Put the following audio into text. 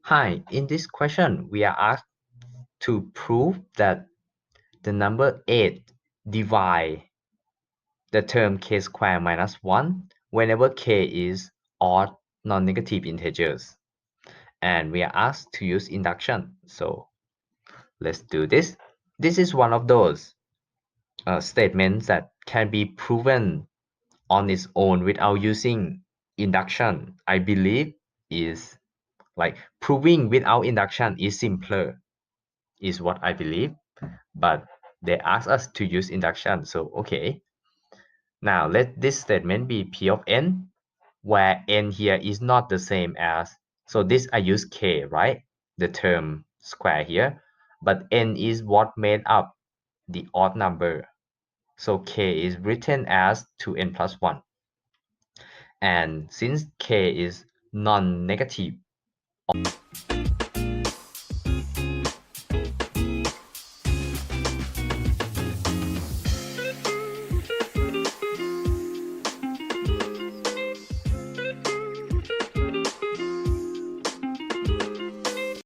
Hi, in this question, we are asked to prove that the number 8 divide the term k squared minus 1 whenever k is odd non-negative integers. And we are asked to use induction. So let's do this. This is one of those statements that can be proven on its own without using induction. I believe is like proving without induction is simpler, is what I believe. But they ask us to use induction, so okay. Now let this statement be P of n, where n here is not the same as, so this I use k, right? The term square here, but n is what made up the odd number. So k is written as 2n plus 1. And since k is non-negative,